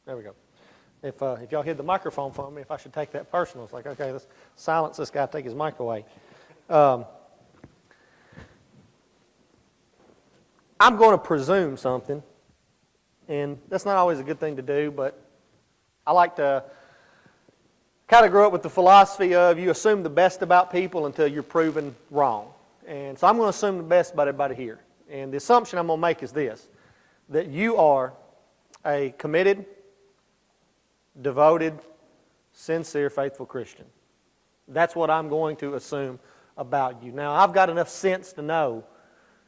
There we go. If y'all hid the microphone from me, if I should take that personal, it's like, okay, let's silence this guy, take his mic away. I'm going to presume something, and that's not always a good thing to do, but I like to kind of grow up with the philosophy of you assume the best about people until you're proven wrong. And so I'm going to assume the best about everybody here. And the assumption I'm going to make is this, that you are a committed, devoted, sincere, faithful Christian. That's what I'm going to assume about you. Now, I've got enough sense to know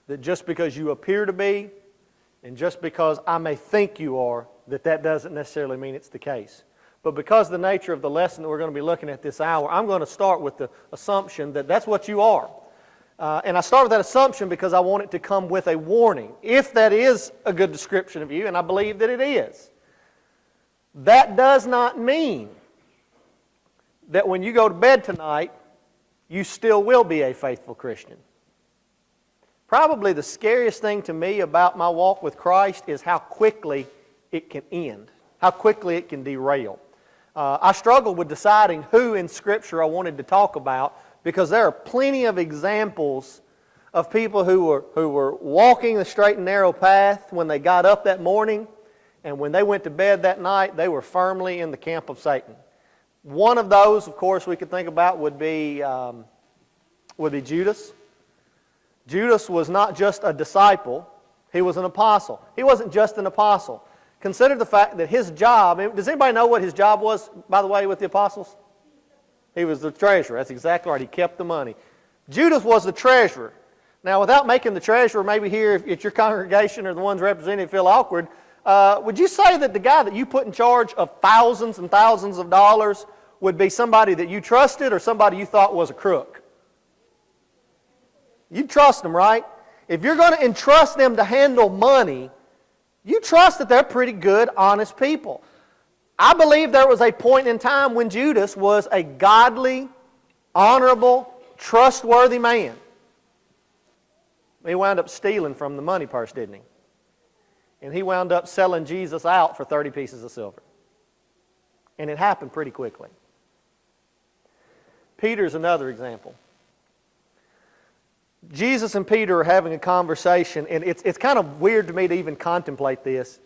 that just because you appear to be, and just because I may think you are, that doesn't necessarily mean it's the case. But because of the nature of the lesson that we're going to be looking at this hour, I'm going to start with the assumption that that's what you are. And I start with that assumption because I want it to come with a warning. If that is a good description of you, and I believe that it is, that does not mean that when you go to bed tonight, you still will be a faithful Christian. Probably the scariest thing to me about my walk with Christ is how quickly it can end, how quickly it can derail. I struggled with deciding who in Scripture I wanted to talk about because there are plenty of examples of people who were walking the straight and narrow path when they got up that morning, and when they went to bed that night, they were firmly in the camp of Satan. One of those, of course, we could think about would be Judas. Judas was not just a disciple, he was an apostle. He wasn't just an apostle. Consider the fact that his job, does anybody know what his job was, by the way, with the apostles? He was the treasurer. That's exactly right. He kept the money. Judas was the treasurer. Now, without making the treasurer, maybe here at your congregation or the ones represented feel awkward, would you say that the guy that you put in charge of thousands and thousands of dollars would be somebody that you trusted or somebody you thought was a crook? You trust them, right? If you're going to entrust them to handle money, you trust that they're pretty good, honest people. I believe there was a point in time when Judas was a godly, honorable, trustworthy man. He wound up stealing from the money purse, didn't he? And he wound up selling Jesus out for 30 pieces of silver. And it happened pretty quickly. Peter's another example. Jesus and Peter are having a conversation, and it's kind of weird to me to even contemplate this.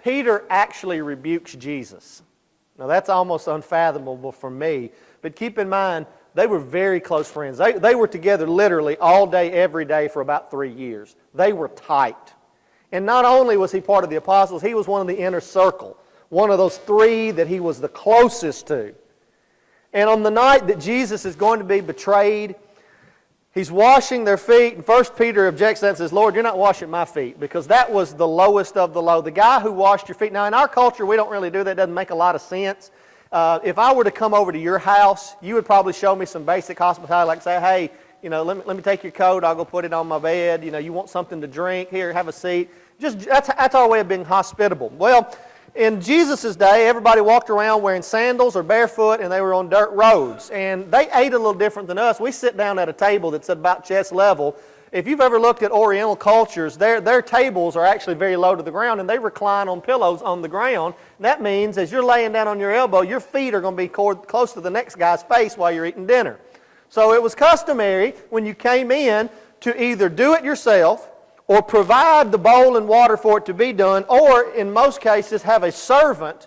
Peter actually rebukes Jesus. Now that's almost unfathomable for me, but keep in mind, they were very close friends. They were together literally all day, every day for about 3 years. They were tight. And not only was he part of the apostles, he was one of the inner circle, one of those three that he was the closest to. And on the night that Jesus is going to be betrayed, he's washing their feet, and first Peter objects to that and says, Lord, you're not washing my feet, because that was the lowest of the low. The guy who washed your feet. Now, in our culture, we don't really do that. It doesn't make a lot of sense. If I were to come over to your house, you would probably show me some basic hospitality, like say, hey, let me take your coat, I'll go put it on my bed. You want something to drink? Here, have a seat. That's our way of being hospitable. Well, in Jesus' day, everybody walked around wearing sandals or barefoot, and they were on dirt roads. And they ate a little different than us. We sit down at a table that's at about chest level. If you've ever looked at Oriental cultures, their tables are actually very low to the ground, and they recline on pillows on the ground. And that means as you're laying down on your elbow, your feet are going to be close to the next guy's face while you're eating dinner. So it was customary when you came in to either do it yourself or provide the bowl and water for it to be done, or in most cases have a servant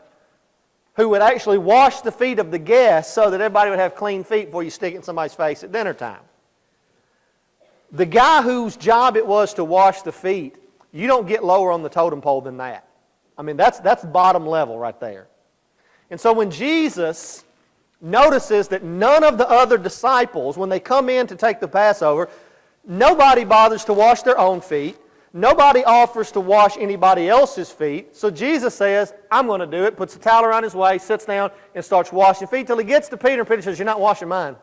who would actually wash the feet of the guests so that everybody would have clean feet before you stick it in somebody's face at dinner time. The guy whose job it was to wash the feet, you don't get lower on the totem pole than that. I mean, that's bottom level right there. And so when Jesus notices that none of the other disciples, when they come in to take the Passover, nobody bothers to wash their own feet. Nobody offers to wash anybody else's feet. So Jesus says, I'm going to do it, puts a towel around his waist, sits down, and starts washing feet till he gets to Peter, and Peter says, you're not washing mine.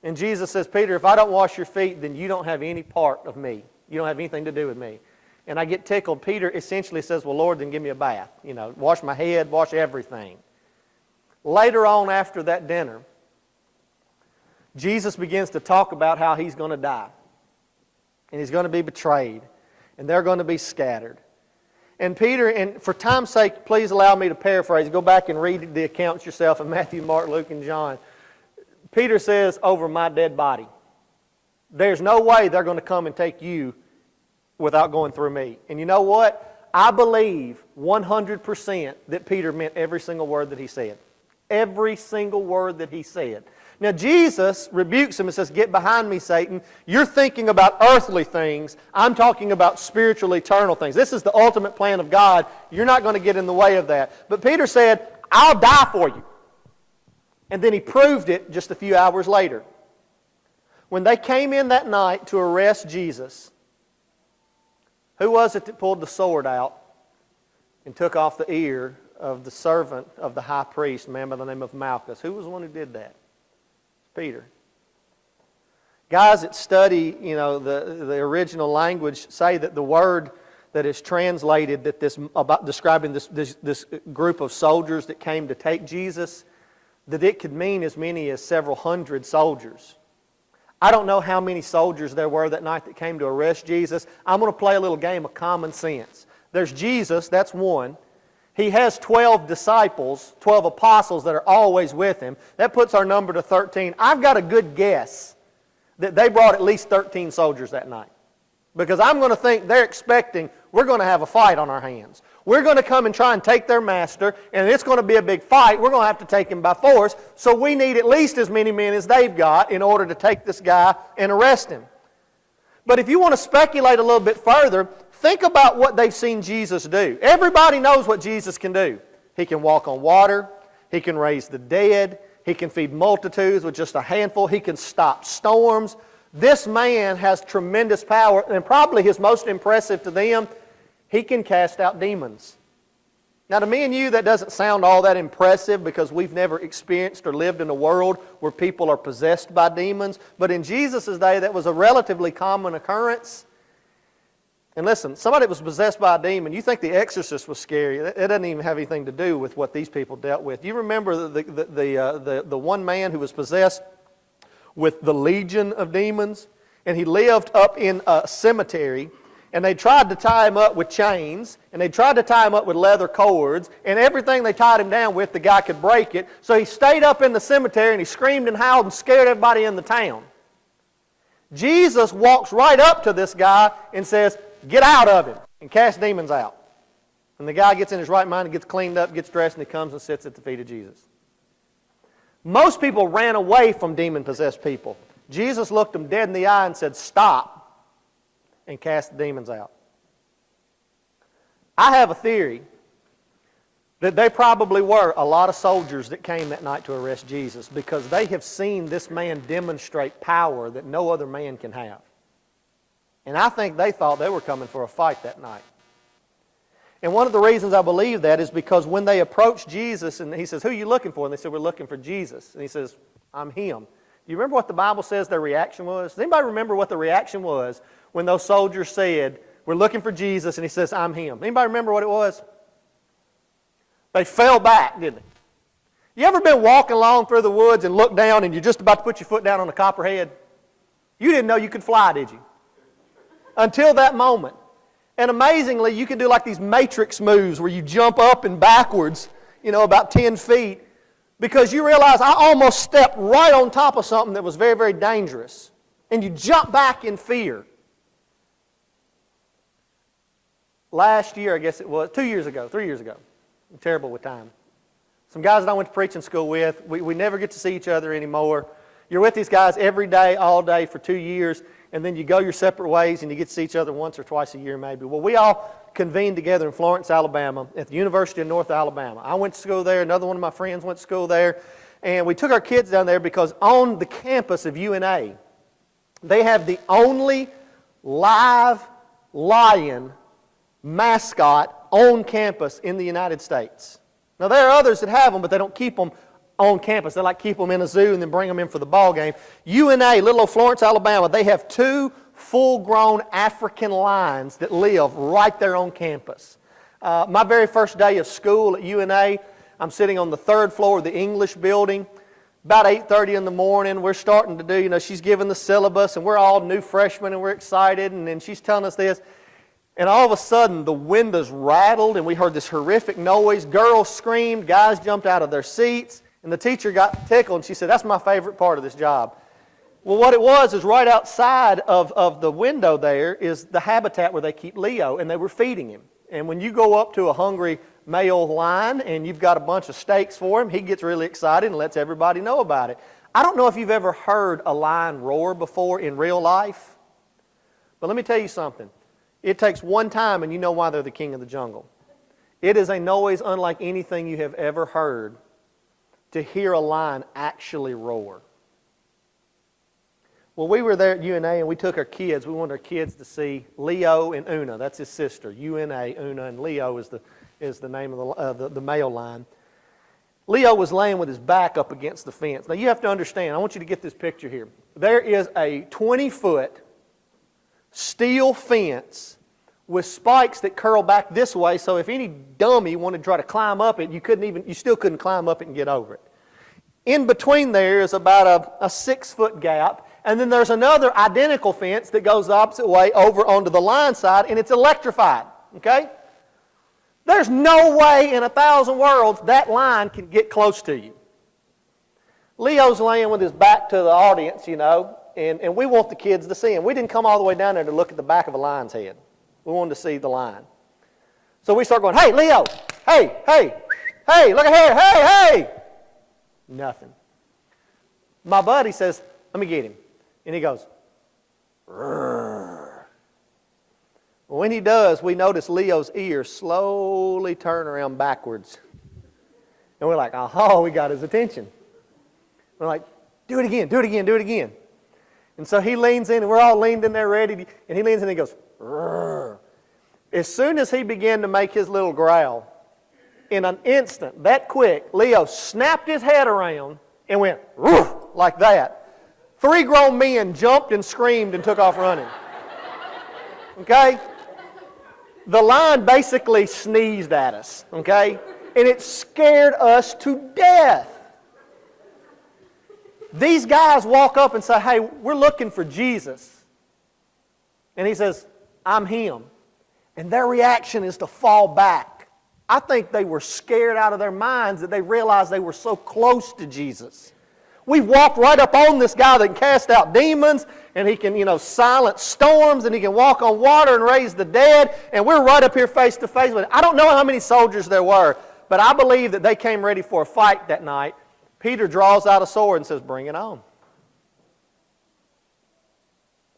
And Jesus says, Peter, if I don't wash your feet, then you don't have any part of me. You don't have anything to do with me. And I get tickled. Peter essentially says, well, Lord, then give me a bath. Wash my head, wash everything. Later on after that dinner, Jesus begins to talk about how he's going to die. And he's going to be betrayed. And they're going to be scattered. And Peter, and for time's sake, please allow me to paraphrase. Go back and read the accounts yourself in Matthew, Mark, Luke, and John. Peter says, over my dead body. There's no way they're going to come and take you without going through me. And you know what? I believe 100% that Peter meant every single word that he said. Every single word that he said. Now Jesus rebukes him and says, get behind me, Satan. You're thinking about earthly things. I'm talking about spiritual, eternal things. This is the ultimate plan of God. You're not going to get in the way of that. But Peter said, I'll die for you. And then he proved it just a few hours later. When they came in that night to arrest Jesus, who was it that pulled the sword out and took off the ear of the servant of the high priest, a man by the name of Malchus? Who was the one who did that? Peter. Guys that study, the original language say that the word that is translated that this about describing this group of soldiers that came to take Jesus, that it could mean as many as several hundred soldiers. I don't know how many soldiers there were that night that came to arrest Jesus. I'm going to play a little game of common sense. There's Jesus, that's one. He has 12 disciples, 12 apostles that are always with him. That puts our number to 13. I've got a good guess that they brought at least 13 soldiers that night. Because I'm going to think they're expecting we're going to have a fight on our hands. We're going to come and try and take their master, and it's going to be a big fight. We're going to have to take him by force. So we need at least as many men as they've got in order to take this guy and arrest him. But if you want to speculate a little bit further, think about what they've seen Jesus do. Everybody knows what Jesus can do. He can walk on water. He can raise the dead. He can feed multitudes with just a handful. He can stop storms. This man has tremendous power, and probably his most impressive to them, he can cast out demons. Now to me and you, that doesn't sound all that impressive because we've never experienced or lived in a world where people are possessed by demons. But in Jesus' day, that was a relatively common occurrence. And listen, somebody that was possessed by a demon, you think The Exorcist was scary. It doesn't even have anything to do with what these people dealt with. You remember the one man who was possessed with the legion of demons? And he lived up in a cemetery. And they tried to tie him up with chains, and they tried to tie him up with leather cords, and everything they tied him down with, the guy could break it. So he stayed up in the cemetery, and he screamed and howled and scared everybody in the town. Jesus walks right up to this guy and says, get out of him, and cast demons out. And the guy gets in his right mind and gets cleaned up, gets dressed, and he comes and sits at the feet of Jesus. Most people ran away from demon-possessed people. Jesus looked them dead in the eye and said, stop, and cast the demons out. I have a theory that they probably were a lot of soldiers that came that night to arrest Jesus because they have seen this man demonstrate power that no other man can have. And I think they thought they were coming for a fight that night. And one of the reasons I believe that is because when they approached Jesus and he says, who are you looking for? And they said, we're looking for Jesus. And he says, I'm him. Do you remember what the Bible says their reaction was? Does anybody remember what the reaction was when those soldiers said, we're looking for Jesus, and he says, I'm him? Anybody remember what it was? They fell back, didn't they? You ever been walking along through the woods and look down and you're just about to put your foot down on a copperhead? You didn't know you could fly, did you? Until that moment. And amazingly, you could do like these matrix moves where you jump up and backwards, about 10 feet. Because you realize I almost stepped right on top of something that was very, very dangerous. And you jump back in fear. Last year, I guess it was, 3 years ago. I'm terrible with time. Some guys that I went to preaching school with, we never get to see each other anymore. You're with these guys every day, all day for 2 years, and then you go your separate ways and you get to see each other once or twice a year maybe. Well, we all convened together in Florence, Alabama at the University of North Alabama. I went to school there. Another one of my friends went to school there. And we took our kids down there because on the campus of UNA, they have the only live lion mascot on campus in the United States. Now, there are others that have them, but they don't keep them on campus. They keep them in a zoo and then bring them in for the ball game. UNA, little old Florence, Alabama, they have 2 full-grown African lions that live right there on campus. My very first day of school at UNA, I'm sitting on the 3rd floor of the English building. About 8:30 in the morning, we're starting to do, she's giving the syllabus, and we're all new freshmen, and we're excited, and then she's telling us this. And all of a sudden, the windows rattled, and we heard this horrific noise. Girls screamed, guys jumped out of their seats, and the teacher got tickled, and she said, "That's my favorite part of this job." Well, what it was is right outside of the window there is the habitat where they keep Leo, and they were feeding him. And when you go up to a hungry male lion and you've got a bunch of steaks for him, he gets really excited and lets everybody know about it. I don't know if you've ever heard a lion roar before in real life, but let me tell you something. It takes one time and you know why they're the king of the jungle. It is a noise unlike anything you have ever heard to hear a lion actually roar. Well, we were there at UNA and we took our kids. We wanted our kids to see Leo and Una. That's his sister. UNA, Una, and Leo is the name of the male lion. Leo was laying with his back up against the fence. Now you have to understand, I want you to get this picture here. There is a 20-foot steel fence with spikes that curl back this way, so if any dummy wanted to try to climb up it, you still couldn't climb up it and get over it. In between there is about a 6-foot gap, and then there's another identical fence that goes the opposite way over onto the lion side, and it's electrified, okay? There's no way in 1,000 worlds that lion can get close to you. Leo's laying with his back to the audience, and we want the kids to see him. We didn't come all the way down there to look at the back of a lion's head. We wanted to see the lion. So we start going, "Hey, Leo! Hey, hey, hey, look at here! Hey, hey!" Nothing. My buddy says, "Let me get him." And he goes, "Rrrr." When he does, we notice Leo's ears slowly turn around backwards. And we're like, "Oh, we got his attention." We're like, "Do it again, do it again, do it again." And so he leans in, and we're all leaned in there ready, and he leans in and he goes, "Rrrr." As soon as he began to make his little growl, in an instant, that quick, Leo snapped his head around and went, "Rrrr," like that. 3 grown men jumped and screamed and took off running. Okay? The lion basically sneezed at us, okay? And it scared us to death. These guys walk up and say, "Hey, we're looking for Jesus." And he says, "I'm him." And their reaction is to fall back. I think they were scared out of their minds that they realized they were so close to Jesus. We've walked right up on this guy that can cast out demons, and he can, silence storms, and he can walk on water and raise the dead, and we're right up here face to face with him. I don't know how many soldiers there were, but I believe that they came ready for a fight that night. Peter draws out a sword and says, "Bring it on."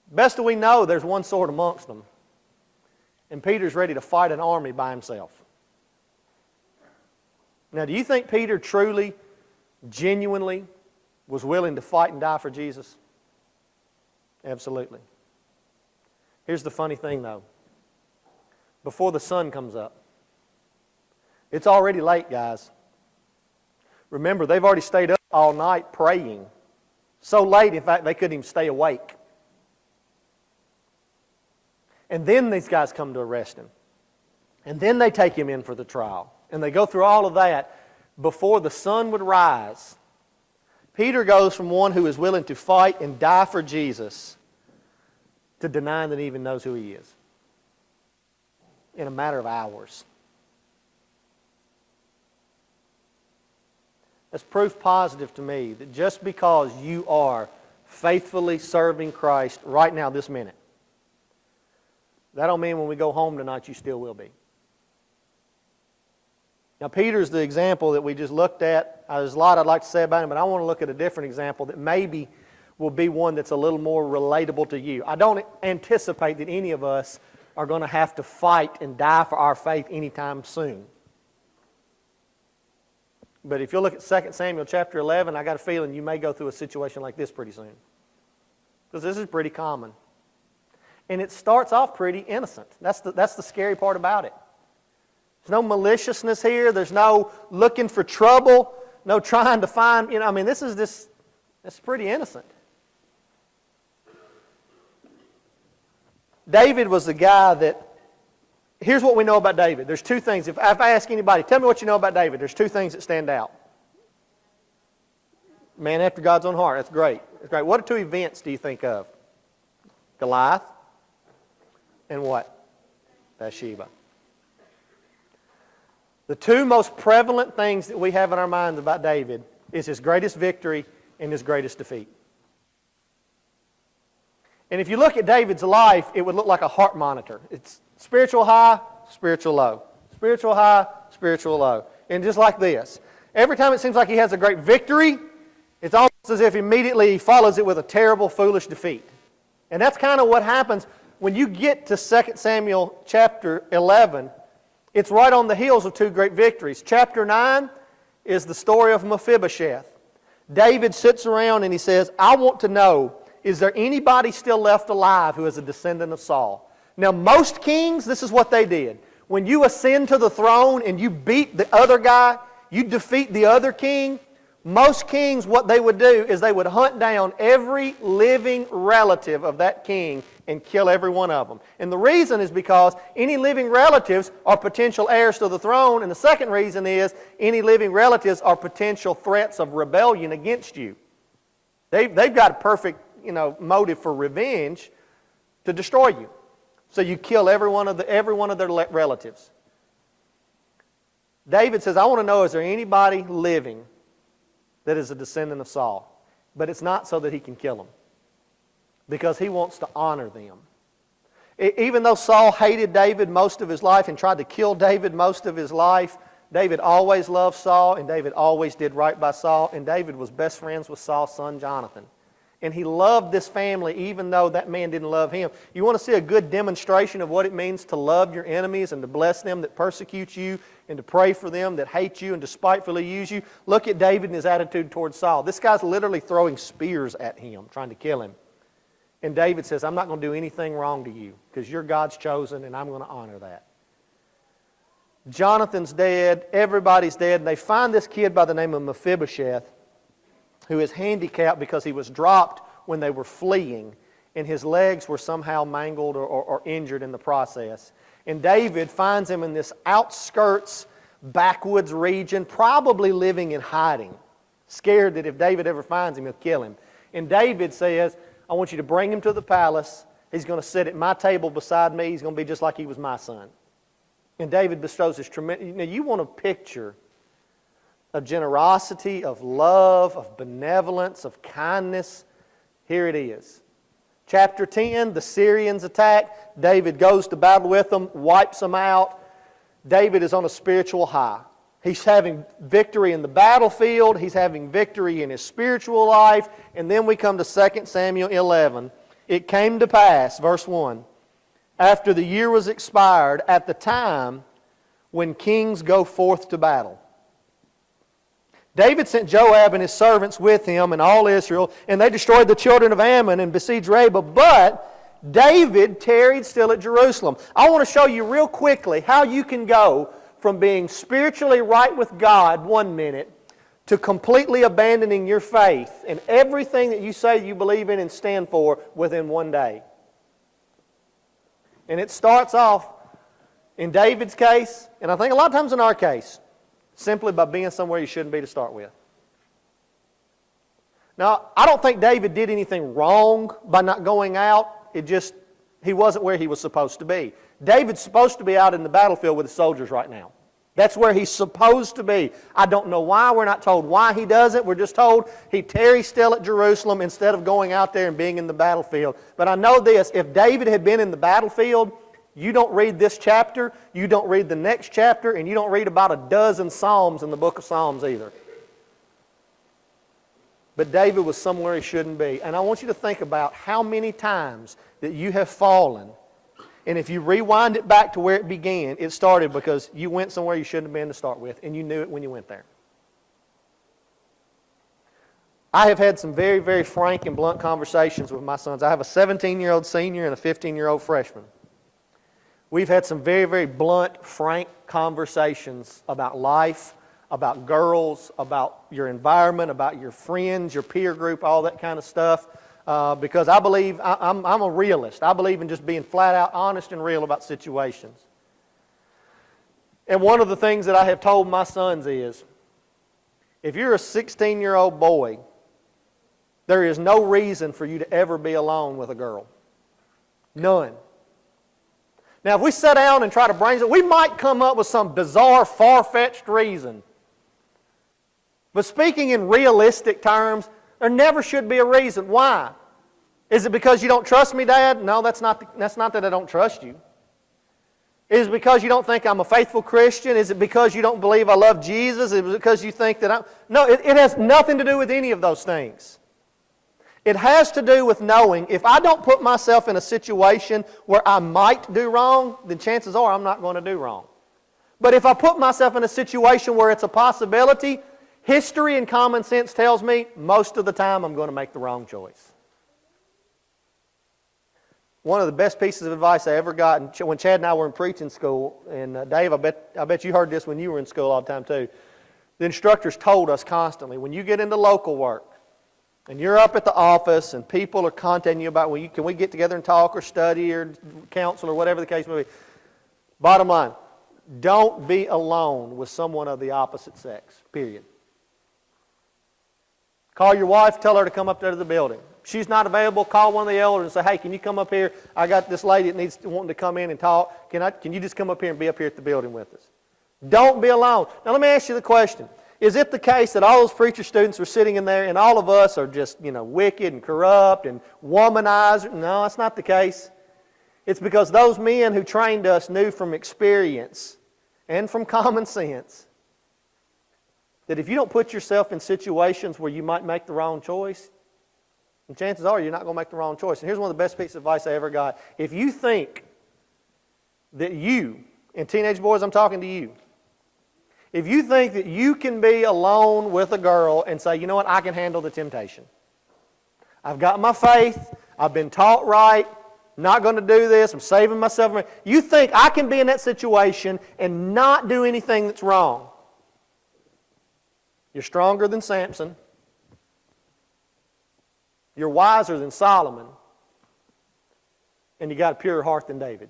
Best that we know, there's one sword amongst them, and Peter's ready to fight an army by himself. Now, do you think Peter truly, genuinely was willing to fight and die for Jesus? Absolutely. Here's the funny thing, though. Before the sun comes up, it's already late, guys. Remember, they've already stayed up all night praying. So late, in fact, they couldn't even stay awake. And then these guys come to arrest him. And then they take him in for the trial. And they go through all of that. Before the sun would rise, Peter goes from one who is willing to fight and die for Jesus to denying that he even knows who he is in a matter of hours. That's proof positive to me that just because you are faithfully serving Christ right now, this minute, that don't mean when we go home tonight you still will be. Now, Peter's the example that we just looked at. There's a lot I'd like to say about him, but I want to look at a different example that maybe will be one that's a little more relatable to you. I don't anticipate that any of us are going to have to fight and die for our faith anytime soon. But if you look at 2 Samuel chapter 11, I got a feeling you may go through a situation like this pretty soon. Because this is pretty common. And it starts off pretty innocent. That's the scary part about it. There's no maliciousness here. There's no looking for trouble. No trying to find, it's pretty innocent. David was the guy that, here's what we know about David. There's 2 things. If I ask anybody, tell me what you know about David, there's 2 things that stand out. Man after God's own heart. That's great. That's great. What 2 events do you think of? Goliath and what? Bathsheba. The two most prevalent things that we have in our minds about David is his greatest victory and his greatest defeat. And if you look at David's life, it would look like a heart monitor. It's spiritual high, spiritual low. Spiritual high, spiritual low. And just like this. Every time it seems like he has a great victory, it's almost as if immediately he follows it with a terrible, foolish defeat. And that's kind of what happens when you get to 2 Samuel chapter 11. It's right on the heels of two great victories. Chapter 9 is the story of Mephibosheth. David sits around and he says, I want to know, is there anybody still left alive who is a descendant of Saul? Now, most kings, this is what they did. When you ascend to the throne and you beat the other guy, you defeat the other king, most kings, what they would do is they would hunt down every living relative of that king and kill every one of them. And the reason is because any living relatives are potential heirs to the throne, and the second reason is any living relatives are potential threats of rebellion against you. They've got a perfect, motive for revenge to destroy you. So you kill every one of their relatives. David says, I want to know, is there anybody living that is a descendant of Saul? But it's not so that he can kill them, because he wants to honor them. Even though Saul hated David most of his life and tried to kill David most of his life, David always loved Saul, and David always did right by Saul, and David was best friends with Saul's son Jonathan. And he loved this family even though that man didn't love him. You want to see a good demonstration of what it means to love your enemies and to bless them that persecute you and to pray for them that hate you and despitefully use you? Look at David and his attitude towards Saul. This guy's literally throwing spears at him, trying to kill him. And David says, I'm not going to do anything wrong to you because you're God's chosen and I'm going to honor that. Jonathan's dead, everybody's dead, and they find this kid by the name of Mephibosheth, who is handicapped because he was dropped when they were fleeing, and his legs were somehow mangled or injured in the process. And David finds him in this outskirts, backwoods region, probably living in hiding, scared that if David ever finds him, he'll kill him. And David says, I want you to bring him to the palace. He's going to sit at my table beside me. He's going to be just like he was my son. And David bestows this tremendous... you want a picture of generosity, of love, of benevolence, of kindness. Here it is. Chapter 10, the Syrians attack. David goes to battle with them, wipes them out. David is on a spiritual high. He's having victory in the battlefield. He's having victory in his spiritual life. And then we come to 2 Samuel 11. It came to pass, verse 1, after the year was expired, at the time when kings go forth to battle. David sent Joab and his servants with him and all Israel, and they destroyed the children of Ammon and besieged Rabbah. But David tarried still at Jerusalem. I want to show you real quickly how you can go from being spiritually right with God 1 minute to completely abandoning your faith and everything that you say you believe in and stand for within 1 day. And it starts off in David's case, and I think a lot of times in our case, simply by being somewhere you shouldn't be to start with. Now, I don't think David did anything wrong by not going out. He wasn't where he was supposed to be. David's supposed to be out in the battlefield with the soldiers right now. That's where he's supposed to be. I don't know why. We're not told why he does it. We're just told he tarries still at Jerusalem instead of going out there and being in the battlefield. But I know this, if David had been in the battlefield, you don't read this chapter, you don't read the next chapter, and you don't read about a dozen Psalms in the book of Psalms either. But David was somewhere he shouldn't be. And I want you to think about how many times that you have fallen. And if you rewind it back to where it began, it started because you went somewhere you shouldn't have been to start with, and you knew it when you went there. I have had some very, very frank and blunt conversations with my sons. I have a 17-year-old senior and a 15-year-old freshman. We've had some very, very blunt, frank conversations about life, about girls, about your environment, about your friends, your peer group, all that kind of stuff. Because I believe, I'm a realist. I believe in just being flat out honest and real about situations. And one of the things that I have told my sons is, if you're a 16-year-old boy, there is no reason for you to ever be alone with a girl. None. Now, if we sit down and try to brainstorm, we might come up with some bizarre, far-fetched reason. But speaking in realistic terms, there never should be a reason. Why? Is it because you don't trust me, Dad? No, that's not that I don't trust you. Is it because you don't think I'm a faithful Christian? Is it because you don't believe I love Jesus? Is it because you think that I'm... No, it has nothing to do with any of those things. It has to do with knowing if I don't put myself in a situation where I might do wrong, then chances are I'm not going to do wrong. But if I put myself in a situation where it's a possibility, history and common sense tells me most of the time I'm going to make the wrong choice. One of the best pieces of advice I ever got when Chad and I were in preaching school, and Dave, I bet you heard this when you were in school all the time too. The instructors told us constantly, when you get into local work, and you're up at the office, and people are contacting you about, can we get together and talk or study or counsel or whatever the case may be. Bottom line, don't be alone with someone of the opposite sex, period. Call your wife, tell her to come up there to the building. If she's not available, call one of the elders and say, hey, can you come up here? I got this lady that wanting to come in and talk. Can you just come up here and be up here at the building with us? Don't be alone. Now let me ask you the question. Is it the case that all those preacher students are sitting in there and all of us are just, wicked and corrupt and womanizers? No, that's not the case. It's because those men who trained us knew from experience and from common sense that if you don't put yourself in situations where you might make the wrong choice, and chances are you're not going to make the wrong choice. And here's one of the best pieces of advice I ever got. If you think that you, and teenage boys, I'm talking to you, if you think that you can be alone with a girl and say, you know what, I can handle the temptation. I've got my faith. I've been taught right. I'm not going to do this. I'm saving myself. You think I can be in that situation and not do anything that's wrong. You're stronger than Samson. You're wiser than Solomon. And you got a purer heart than David.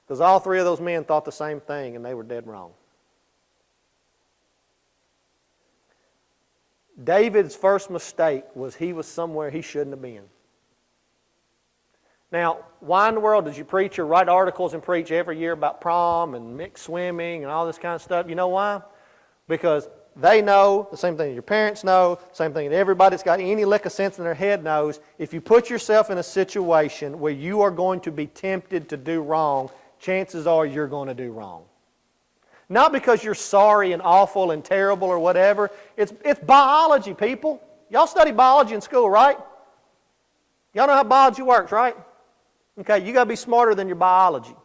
Because all three of those men thought the same thing and they were dead wrong. David's first mistake was he was somewhere he shouldn't have been. Now, why in the world does your preacher write articles and preach every year about prom and mixed swimming and all this kind of stuff? You know why? Because they know, the same thing that your parents know, same thing that everybody that's got any lick of sense in their head knows, if you put yourself in a situation where you are going to be tempted to do wrong, chances are you're going to do wrong. Not because you're sorry and awful and terrible or whatever. It's biology, people. Y'all study biology in school, right? Y'all know how biology works, right? Okay, you got to be smarter than your biology.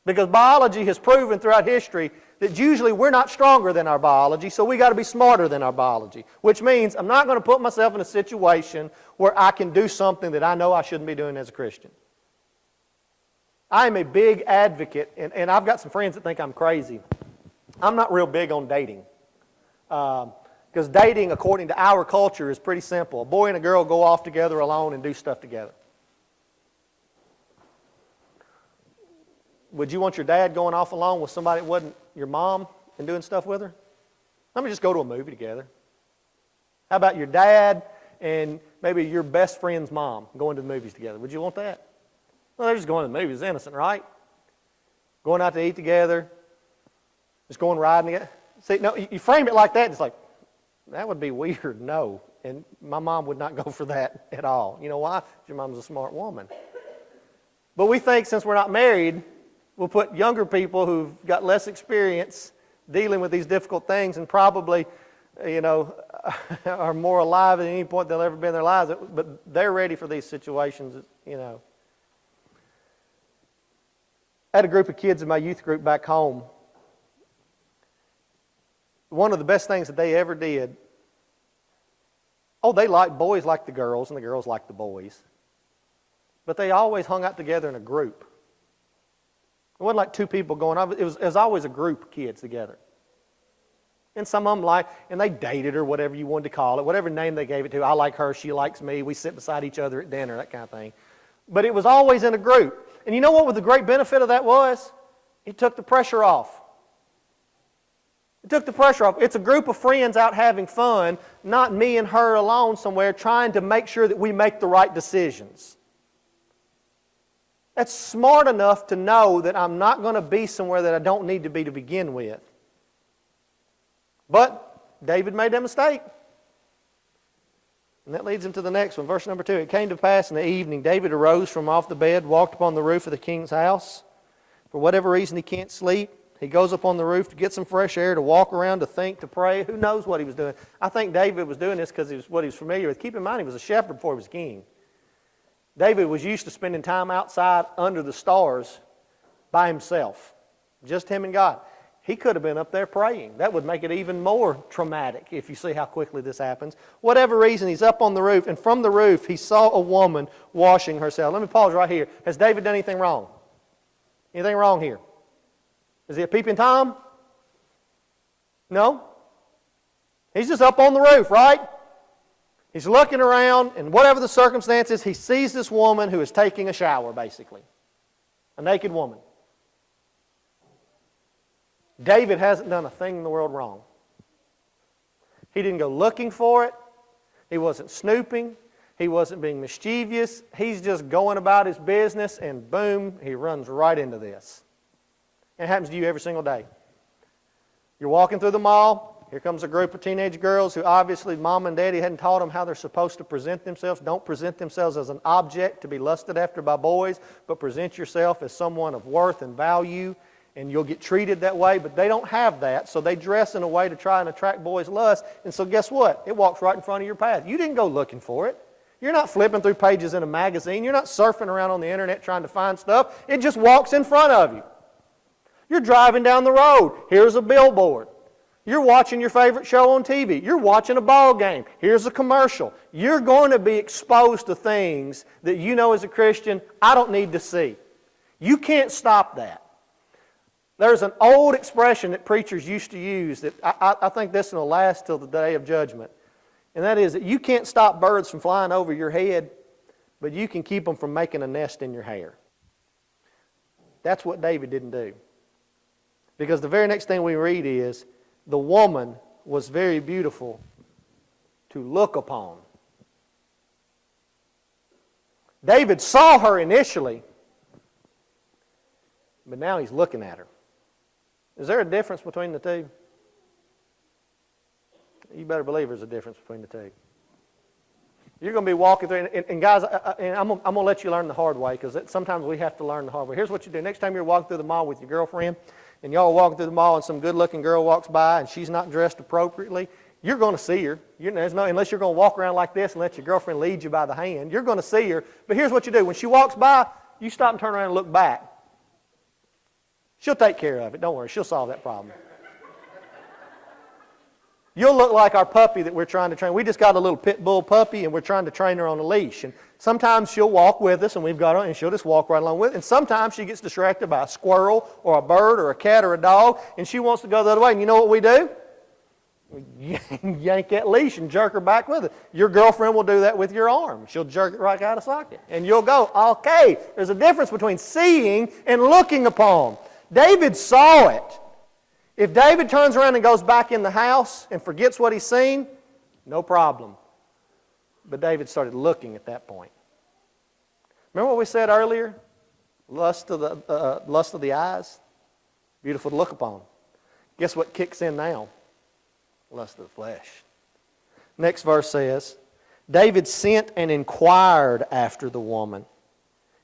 Because biology has proven throughout history that usually we're not stronger than our biology, so we got to be smarter than our biology. Which means I'm not going to put myself in a situation where I can do something that I know I shouldn't be doing as a Christian. I am a big advocate, and I've got some friends that think I'm crazy. I'm not real big on dating. Because dating, according to our culture, is pretty simple. A boy and a girl go off together alone and do stuff together. Would you want your dad going off alone with somebody that wasn't your mom and doing stuff with her? Let me just go to a movie together. How about your dad and maybe your best friend's mom going to the movies together? Would you want that? Well, they're just going to the movies. It's innocent, right? Going out to eat together. Just going riding together. See, no, you frame it like that, it's like, that would be weird. No. And my mom would not go for that at all. You know why? Your mom's a smart woman. But we think since we're not married, we'll put younger people who've got less experience dealing with these difficult things and probably, are more alive at any point they'll ever be in their lives. But they're ready for these situations, I had a group of kids in my youth group back home. One of the best things that they ever did, boys liked the girls and the girls liked the boys. But they always hung out together in a group. It wasn't like two people going on. It was always a group of kids together. And some of them and they dated or whatever you wanted to call it, whatever name they gave it to. I like her, she likes me, we sit beside each other at dinner, that kind of thing. But it was always in a group. And you know what the great benefit of that was? It took the pressure off. It took the pressure off. It's a group of friends out having fun, not me and her alone somewhere trying to make sure that we make the right decisions. That's smart enough to know that I'm not going to be somewhere that I don't need to be to begin with. But David made that mistake. And that leads him to the next one, verse number 2. It came to pass in the evening, David arose from off the bed, walked upon the roof of the king's house. For whatever reason he can't sleep. He goes up on the roof to get some fresh air, to walk around, to think, to pray. Who knows what he was doing? I think David was doing this because it was what he was familiar with. Keep in mind, he was a shepherd before he was king. David was used to spending time outside under the stars by himself. Just him and God. He could have been up there praying. That would make it even more traumatic if you see how quickly this happens. Whatever reason, he's up on the roof, and from the roof he saw a woman washing herself. Let me pause right here. Has David done anything wrong? Anything wrong here? Is he a peeping Tom? No? He's just up on the roof, right? He's looking around, and whatever the circumstances, he sees this woman who is taking a shower, basically. A naked woman. David hasn't done a thing in the world wrong. He didn't go looking for it. He wasn't snooping. He wasn't being mischievous. He's just going about his business, and boom, he runs right into this. It happens to you every single day. You're walking through the mall. Here comes a group of teenage girls who obviously mom and daddy hadn't taught them how they're supposed to present themselves. Don't present themselves as an object to be lusted after by boys, but present yourself as someone of worth and value, and you'll get treated that way. But they don't have that, so they dress in a way to try and attract boys' lust. And so guess what? It walks right in front of your path. You didn't go looking for it. You're not flipping through pages in a magazine. You're not surfing around on the internet trying to find stuff. It just walks in front of you. You're driving down the road. Here's a billboard. You're watching your favorite show on TV. You're watching a ball game. Here's a commercial. You're going to be exposed to things that you know as a Christian, I don't need to see. You can't stop that. There's an old expression that preachers used to use that I think this will last till the day of judgment. And that is that you can't stop birds from flying over your head, but you can keep them from making a nest in your hair. That's what David didn't do. Because the very next thing we read is, the woman was very beautiful to look upon. David saw her initially, but now he's looking at her. Is there a difference between the two? You better believe there's a difference between the two. You're going to be walking through, and guys, I'm going to let you learn the hard way, because sometimes we have to learn the hard way. Here's what you do. Next time you're walking through the mall with your girlfriend, and y'all are walking through the mall and some good-looking girl walks by and she's not dressed appropriately, you're going to see her. Unless you're going to walk around like this and let your girlfriend lead you by the hand, you're going to see her. But here's what you do. When she walks by, you stop and turn around and look back. She'll take care of it. Don't worry. She'll solve that problem. You'll look like our puppy that we're trying to train. We just got a little pit bull puppy, and we're trying to train her on a leash. And sometimes she'll walk with us, and we've got her, and she'll just walk right along with us. And sometimes she gets distracted by a squirrel or a bird or a cat or a dog, and she wants to go the other way. And you know what we do? We yank that leash and jerk her back with it. Your girlfriend will do that with your arm. She'll jerk it right out of socket. And you'll go, okay, there's a difference between seeing and looking upon. David saw it. If David turns around and goes back in the house and forgets what he's seen, no problem. But David started looking at that point. Remember what we said earlier? Lust of the eyes, beautiful to look upon. Guess what kicks in now? Lust of the flesh. Next verse says, David sent and inquired after the woman.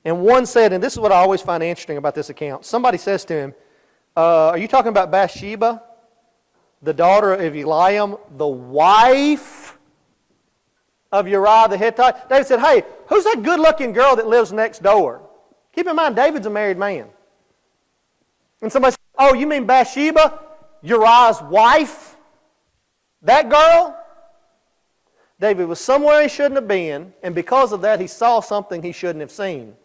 And one said, and this is what I always find interesting about this account, somebody says to him, are you talking about Bathsheba, the daughter of Eliam, the wife of Uriah the Hittite? David said, hey, who's that good-looking girl that lives next door? Keep in mind, David's a married man. And somebody said, oh, you mean Bathsheba, Uriah's wife? That girl? David was somewhere he shouldn't have been, and because of that, he saw something he shouldn't have seen.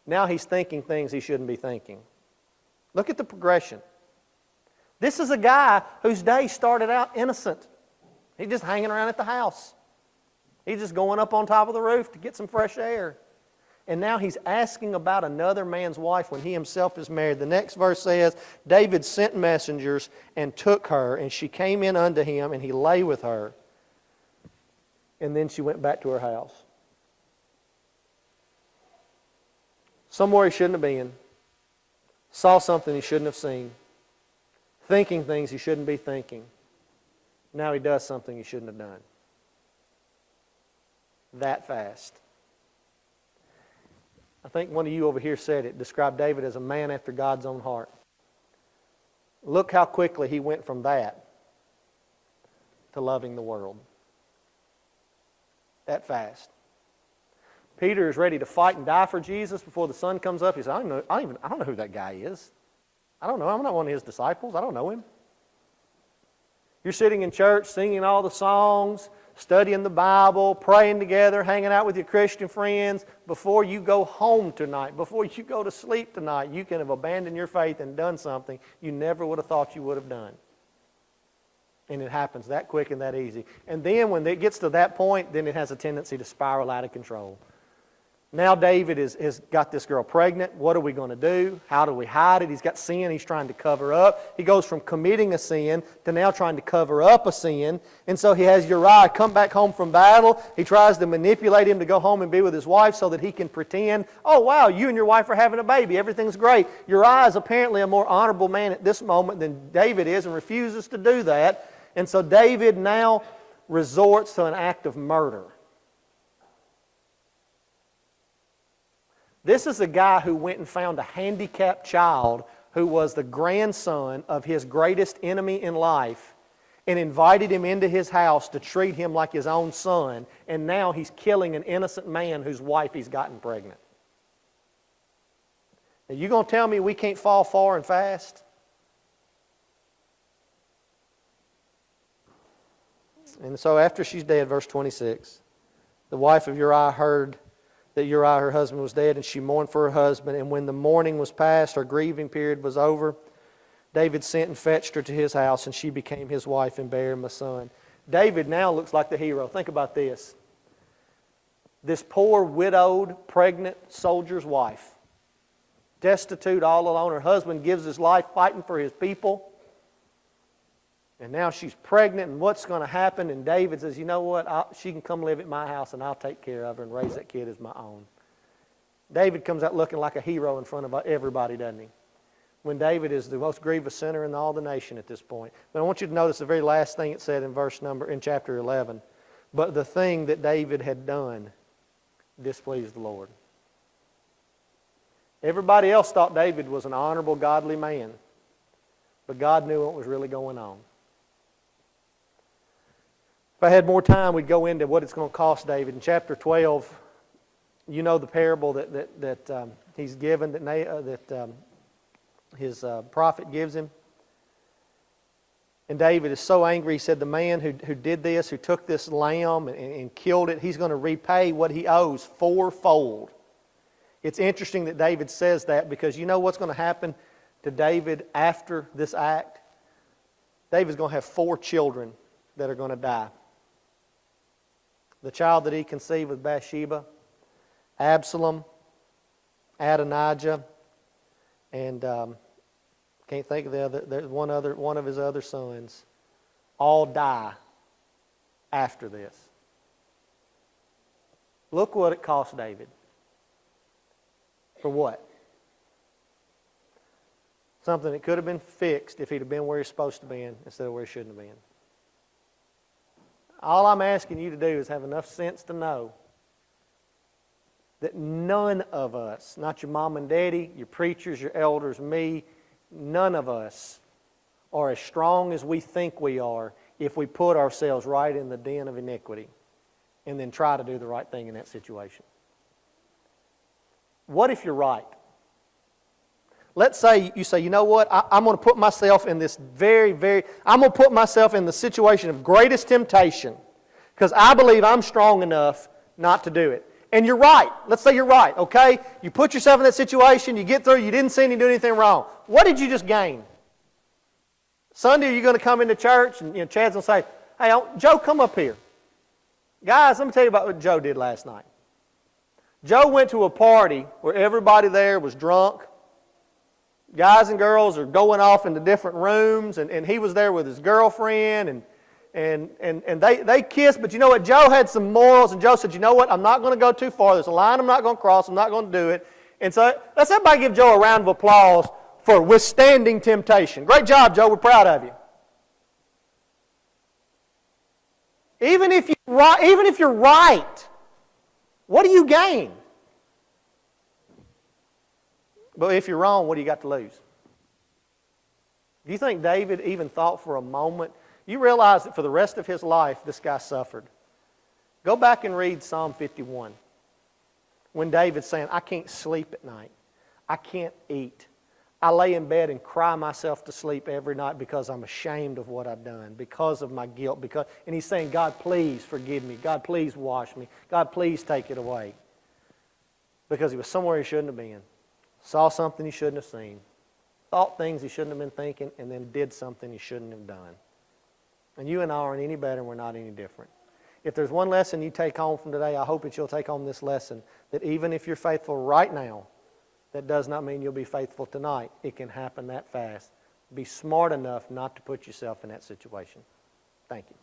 Now he's thinking things he shouldn't be thinking. Look at the progression. This is a guy whose day started out innocent. He's just hanging around at the house. He's just going up on top of the roof to get some fresh air. And now he's asking about another man's wife when he himself is married. The next verse says, David sent messengers and took her, and she came in unto him, and he lay with her. And then she went back to her house. somewhere he shouldn't have been, saw something he shouldn't have seen, thinking things he shouldn't be thinking. Now he does something he shouldn't have done. That fast. I think one of you over here said it, described David as a man after God's own heart. Look how quickly he went from that to loving the world. That fast. Peter is ready to fight and die for Jesus before the sun comes up. He says, I don't know who that guy is. I don't know. I'm not one of his disciples. I don't know him. You're sitting in church singing all the songs, studying the Bible, praying together, hanging out with your Christian friends. Before you go home tonight, before you go to sleep tonight, you can have abandoned your faith and done something you never would have thought you would have done. And it happens that quick and that easy. And then when it gets to that point, then it has a tendency to spiral out of control. Now David has got this girl pregnant. What are we going to do? How do we hide it? He's got sin he's trying to cover up. He goes from committing a sin to now trying to cover up a sin. And so he has Uriah come back home from battle. He tries to manipulate him to go home and be with his wife so that he can pretend, oh wow, you and your wife are having a baby. Everything's great. Uriah is apparently a more honorable man at this moment than David is and refuses to do that. And so David now resorts to an act of murder. This is a guy who went and found a handicapped child who was the grandson of his greatest enemy in life and invited him into his house to treat him like his own son, and now he's killing an innocent man whose wife he's gotten pregnant. Now, you going to tell me we can't fall far and fast? And so after she's dead, verse 26, the wife of Uriah heard that Uriah, her husband, was dead, and she mourned for her husband. And when the mourning was past, her grieving period was over, David sent and fetched her to his house, and she became his wife and bare him a son. David now looks like the hero. Think about this. This poor, widowed, pregnant soldier's wife, destitute, all alone. Her husband gives his life fighting for his people. And now she's pregnant, and what's going to happen? And David says, you know what? She can come live at my house, and I'll take care of her and raise that kid as my own. David comes out looking like a hero in front of everybody, doesn't he? When David is the most grievous sinner in all the nation at this point. But I want you to notice the very last thing it said in chapter 11. But the thing that David had done displeased the Lord. Everybody else thought David was an honorable, godly man. But God knew what was really going on. If I had more time, we'd go into what it's going to cost David. In chapter 12, you know the parable that he's given, that his prophet gives him. And David is so angry, he said the man who did this, who took this lamb and killed it, he's going to repay what he owes fourfold. It's interesting that David says that because you know what's going to happen to David after this act? David's going to have 4 children that are going to die. The child that he conceived with Bathsheba, Absalom, Adonijah, and can't think of the other. There's one of his other sons. All die after this. Look what it cost David. For what? Something that could have been fixed if he'd have been where he's supposed to be instead of where he shouldn't have been. All I'm asking you to do is have enough sense to know that none of us, not your mom and daddy, your preachers, your elders, me, none of us are as strong as we think we are if we put ourselves right in the den of iniquity and then try to do the right thing in that situation. What if you're right? Let's say you say, you know what, I'm going to put myself in this I'm going to put myself in the situation of greatest temptation because I believe I'm strong enough not to do it. And you're right. Let's say you're right, okay? You put yourself in that situation, you get through, you didn't see him do anything wrong. What did you just gain? Sunday, you're going to come into church and Chad's going to say, hey, Joe, come up here. Guys, let me tell you about what Joe did last night. Joe went to a party where everybody there was drunk. Guys and girls are going off into different rooms, and he was there with his girlfriend, and they kissed. But you know what? Joe had some morals, and Joe said, you know what? I'm not going to go too far. There's a line I'm not going to cross. I'm not going to do it. And so let's everybody give Joe a round of applause for withstanding temptation. Great job, Joe. We're proud of you. Even if you're right, what do you gain? But if you're wrong, what do you got to lose? Do you think David even thought for a moment? You realize that for the rest of his life, this guy suffered. Go back and read Psalm 51. When David's saying, I can't sleep at night. I can't eat. I lay in bed and cry myself to sleep every night because I'm ashamed of what I've done, because of my guilt. And he's saying, God, please forgive me. God, please wash me. God, please take it away. Because he was somewhere he shouldn't have been. Saw something he shouldn't have seen. Thought things he shouldn't have been thinking, and then did something he shouldn't have done. And you and I aren't any better, and we're not any different. If there's one lesson you take home from today, I hope that you'll take home this lesson, that even if you're faithful right now, that does not mean you'll be faithful tonight. It can happen that fast. Be smart enough not to put yourself in that situation. Thank you.